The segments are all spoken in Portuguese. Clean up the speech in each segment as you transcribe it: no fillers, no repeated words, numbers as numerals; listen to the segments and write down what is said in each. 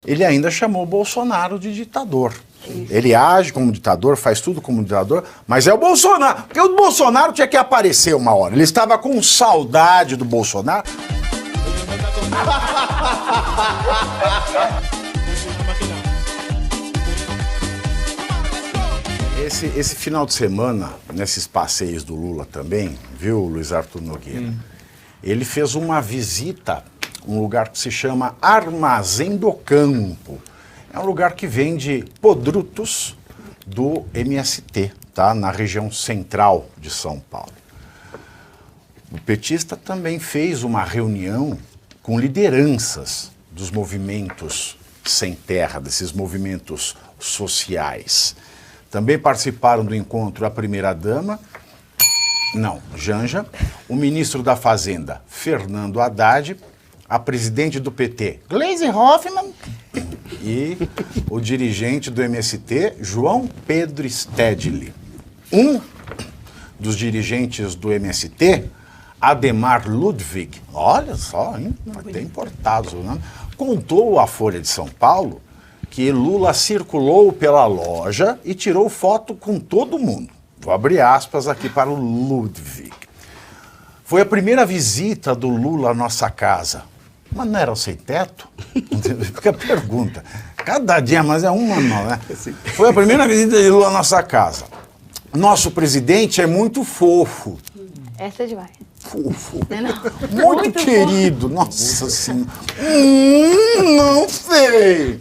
Ele ainda chamou o Bolsonaro de ditador. Ele age como ditador, faz tudo como ditador, mas é o Bolsonaro. Porque o Bolsonaro tinha que aparecer uma hora. Ele estava com saudade do Bolsonaro. Esse final de semana, nesses passeios do Lula também, viu, Luiz Arthur Nogueira? Ele fez uma visita a um lugar que se chama Armazém do Campo. É um lugar que vende produtos do MST, tá? Na região central de São Paulo. O petista também fez uma reunião com lideranças dos movimentos sem terra, desses movimentos sociais. Também participaram do encontro a primeira-dama, Janja, o ministro da Fazenda, Fernando Haddad, a presidente do PT, Gleisi Hoffmann, e o dirigente do MST, João Pedro Stedley. Um dos dirigentes do MST, Ademar Ludwig, olha só, hein? Até importado, né? Contou à Folha de São Paulo que Lula circulou pela loja e tirou foto com todo mundo. Vou abrir aspas aqui para o Ludwig. Foi a primeira visita do Lula à nossa casa. Mas não era o sem teto? Fica a pergunta. Cada dia mais é uma nova, né? Foi a primeira visita de Lula à nossa casa. Nosso presidente é muito fofo. Essa é demais. Fofo. Não. Muito querido. Fofo. Nossa Senhora. Não sei.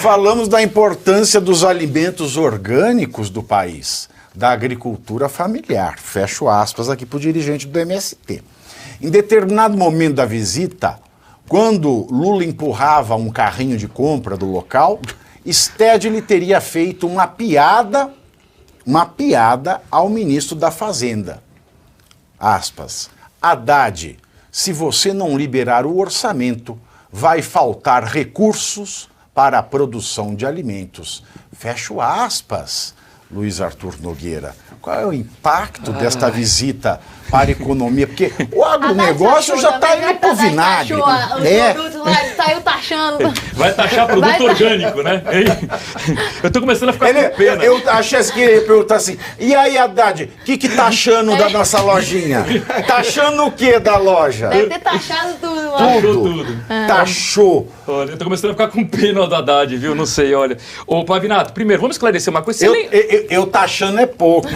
Falamos da importância dos alimentos orgânicos do país, da agricultura familiar. Fecho aspas aqui para o dirigente do MST. Em determinado momento da visita, quando Lula empurrava um carrinho de compra do local, Stedley teria feito uma piada ao ministro da Fazenda. Aspas. Haddad, se você não liberar o orçamento, vai faltar recursos para a produção de alimentos. Fecho aspas, Luiz Arthur Nogueira. Qual é o impacto desta visita para a economia? Porque o agronegócio já está indo pro vinagre. Os produtos lá, saiu taxando. Vai taxar produto orgânico, né? Eu tô começando a ficar com pena. Eu achei que ele ia perguntar assim, e aí, Haddad, o que taxando da nossa lojinha? Taxando o que da loja? Deve ter taxado tudo. Tudo. Taxou. Olha, eu tô começando a ficar com pena da Haddad, viu? Não sei, olha. Ô, Pavinato, primeiro, vamos esclarecer uma coisa. Eu taxando é pouco.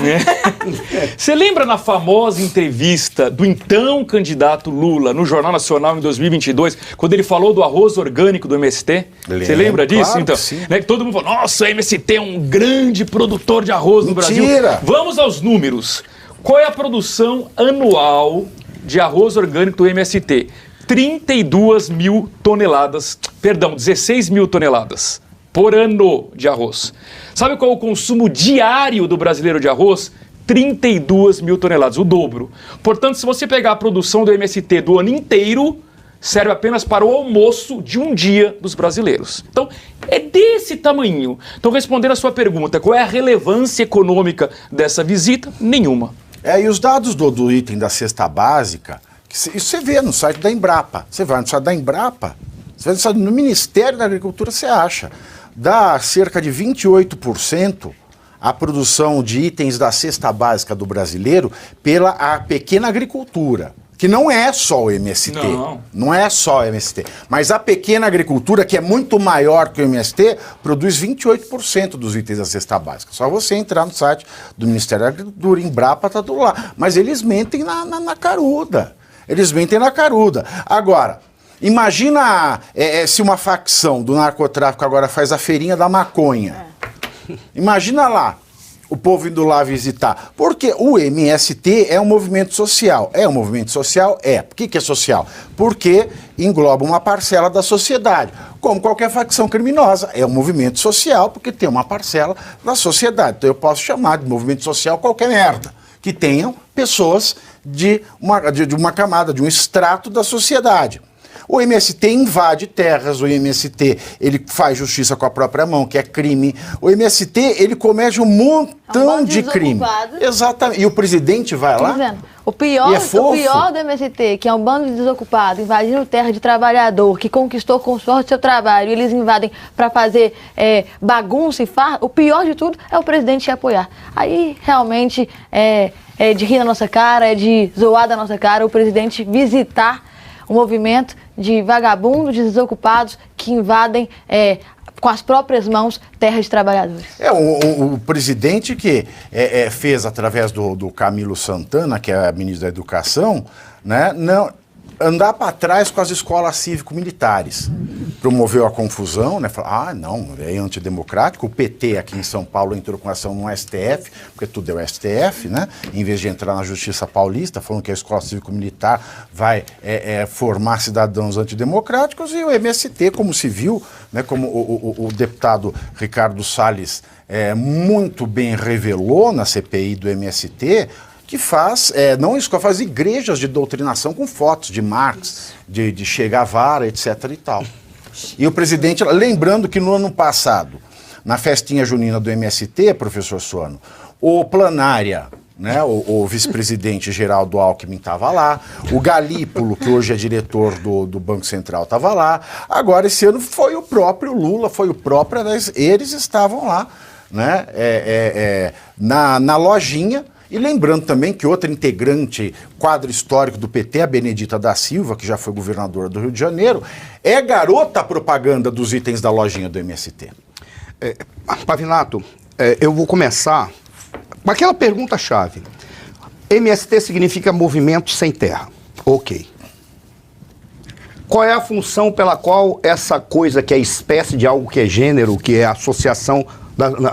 Você lembra na famosa entrevista do então candidato Lula no Jornal Nacional em 2022, quando ele falou do arroz orgânico do MST? Você lembra disso? Claro, então, sim. Né, que todo mundo falou, nossa, o MST é um grande produtor de arroz no Brasil. Vamos aos números. Qual é a produção anual de arroz orgânico do MST? 32 mil toneladas, 16 mil toneladas por ano de arroz. Sabe qual é o consumo diário do brasileiro de arroz? 32 mil toneladas, o dobro. Portanto, se você pegar a produção do MST do ano inteiro, serve apenas para o almoço de um dia dos brasileiros. Então, é desse tamanho. Então, respondendo a sua pergunta, qual é a relevância econômica dessa visita? Nenhuma. E os dados do item da cesta básica, isso você vê no site da Embrapa. Você vai no site da Embrapa, você vai no site do Ministério da Agricultura, você acha. Dá cerca de 28% a produção de itens da cesta básica do brasileiro pela pequena agricultura, que não é só o MST. Não é só o MST. Mas a pequena agricultura, que é muito maior que o MST, produz 28% dos itens da cesta básica. Só você entrar no site do Ministério da Agricultura, Embrapa, tá tudo lá. Mas eles mentem na caruda. Eles mentem na caruda. Agora, imagina se uma facção do narcotráfico agora faz a feirinha da maconha. Imagina lá, o povo indo lá visitar. Porque o MST é um movimento social. É um movimento social? É. Por que é social? Porque engloba uma parcela da sociedade. Como qualquer facção criminosa. É um movimento social porque tem uma parcela da sociedade. Então eu posso chamar de movimento social qualquer merda. Que tenham pessoas de uma camada, de um extrato da sociedade. O MST invade terras, o MST ele faz justiça com a própria mão, que é crime. O MST ele comete um montão de crime. Exatamente. E o presidente vai lá? O pior do MST, que é um bando de desocupados, invadindo terra de trabalhador, que conquistou com sorte seu trabalho, e eles invadem para fazer bagunça e farra, o pior de tudo é o presidente apoiar. Aí, realmente, é de rir na nossa cara, é de zoar da nossa cara, o presidente visitar um movimento de vagabundos, de desocupados, que invadem com as próprias mãos terras de trabalhadores. O presidente que fez através do Camilo Santana, que é ministro da Educação, né, andar para trás com as escolas cívico-militares. Promoveu a confusão, né? Falou, não, é antidemocrático. O PT aqui em São Paulo entrou com ação no STF, porque tudo é o STF, né? Em vez de entrar na Justiça Paulista, falando que a escola cívico-militar vai formar cidadãos antidemocráticos, e o MST, como se viu, né, como o deputado Ricardo Salles muito bem revelou na CPI do MST, que faz igrejas de doutrinação com fotos de Marx, de Che Guevara, etc. e tal. E o presidente, lembrando que no ano passado, na festinha junina do MST, professor Suano, o Planária, né, o vice-presidente Geraldo Alckmin estava lá, o Galípolo, que hoje é diretor do Banco Central, estava lá. Agora, esse ano, foi o próprio Lula, eles estavam lá, né, na lojinha. E lembrando também que outra integrante, quadro histórico do PT, a Benedita da Silva, que já foi governadora do Rio de Janeiro, é garota propaganda dos itens da lojinha do MST. Pavinato, eu vou começar com aquela pergunta-chave. MST significa Movimento Sem Terra. Ok. Qual é a função pela qual essa coisa que é espécie de algo que é gênero, que é associação,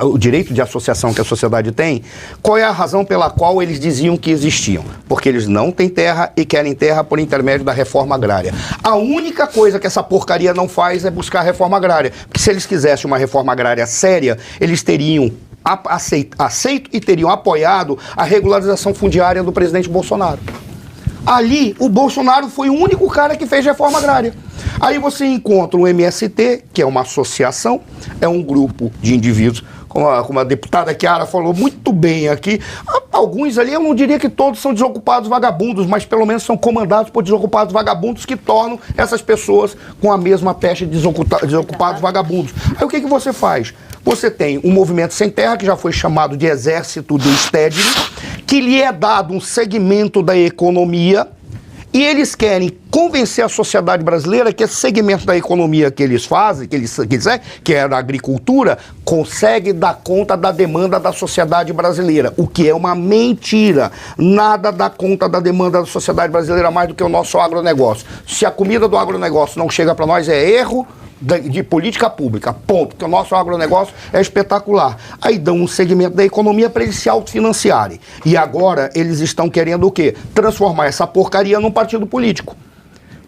o direito de associação que a sociedade tem, qual é a razão pela qual eles diziam que existiam? Porque eles não têm terra e querem terra por intermédio da reforma agrária. A única coisa que essa porcaria não faz é buscar a reforma agrária. Porque se eles quisessem uma reforma agrária séria, eles teriam aceito e teriam apoiado a regularização fundiária do presidente Bolsonaro. Ali, o Bolsonaro foi o único cara que fez reforma agrária. Aí você encontra o MST, que é uma associação, é um grupo de indivíduos, como a deputada Chiara falou muito bem aqui, alguns ali, eu não diria que todos são desocupados vagabundos, mas pelo menos são comandados por desocupados vagabundos que tornam essas pessoas com a mesma peste de desocupados vagabundos. Aí o que você faz? Você tem um movimento sem terra, que já foi chamado de Exército do Stedley, que lhe é dado um segmento da economia, e eles querem convencer a sociedade brasileira que esse segmento da economia que eles fazem, que é a agricultura, consegue dar conta da demanda da sociedade brasileira, o que é uma mentira. Nada dá conta da demanda da sociedade brasileira mais do que o nosso agronegócio. Se a comida do agronegócio não chega para nós, é erro de política pública, ponto, porque o nosso agronegócio é espetacular. Aí dão um segmento da economia para eles se autofinanciarem. E agora eles estão querendo o quê? Transformar essa porcaria num partido político.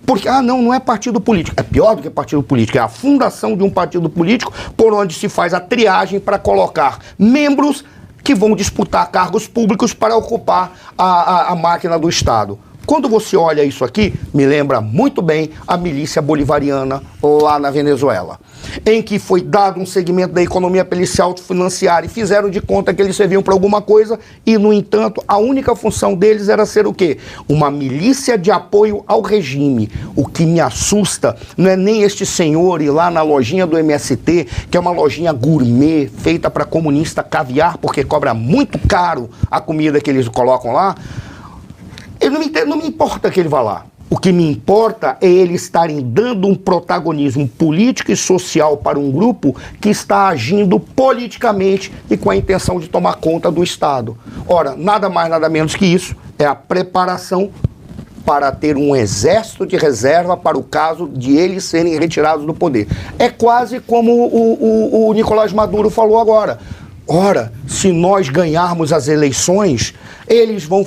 Porque, não é partido político. É pior do que partido político, é a fundação de um partido político por onde se faz a triagem para colocar membros que vão disputar cargos públicos para ocupar a máquina do Estado. Quando você olha isso aqui, me lembra muito bem a milícia bolivariana lá na Venezuela, em que foi dado um segmento da economia para eles se autofinanciarem, fizeram de conta que eles serviam para alguma coisa e, no entanto, a única função deles era ser o quê? Uma milícia de apoio ao regime. O que me assusta não é nem este senhor ir lá na lojinha do MST, que é uma lojinha gourmet, feita para comunista caviar, porque cobra muito caro a comida que eles colocam lá. Não me importa que ele vá lá. O que me importa é eles estarem dando um protagonismo político e social para um grupo que está agindo politicamente e com a intenção de tomar conta do Estado. Ora, nada mais, nada menos que isso é a preparação para ter um exército de reserva para o caso de eles serem retirados do poder. É quase como o Nicolás Maduro falou agora. Ora, se nós ganharmos as eleições, eles vão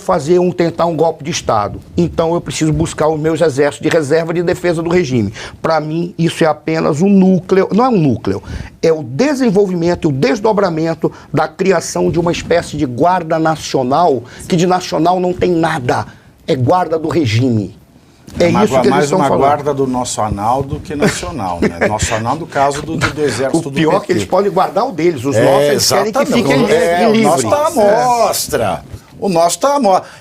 tentar um golpe de Estado. Então eu preciso buscar os meus exércitos de reserva de defesa do regime. Para mim, isso é apenas um núcleo, não é um núcleo, é o desenvolvimento, o desdobramento da criação de uma espécie de guarda nacional, que de nacional não tem nada, é guarda do regime. É isso que eles estão falando. Mais uma guarda do nosso Arnaldo que nacional, né? Nosso Arnaldo, no caso do exército do PT. O pior é que eles podem guardar o deles, os nossos eles querem que fiquem livres. O nosso está à mostra. O nosso tá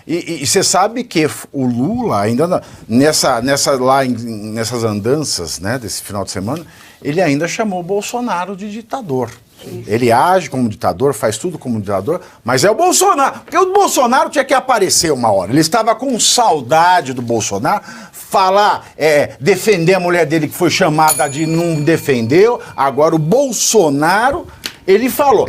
e você sabe que o Lula, ainda nessas andanças, né, desse final de semana, ele ainda chamou o Bolsonaro de ditador. Ele age como ditador, faz tudo como ditador, mas é o Bolsonaro. Porque o Bolsonaro tinha que aparecer uma hora. Ele estava com saudade do Bolsonaro, defender a mulher dele que foi chamada de não defendeu. Agora o Bolsonaro, ele falou.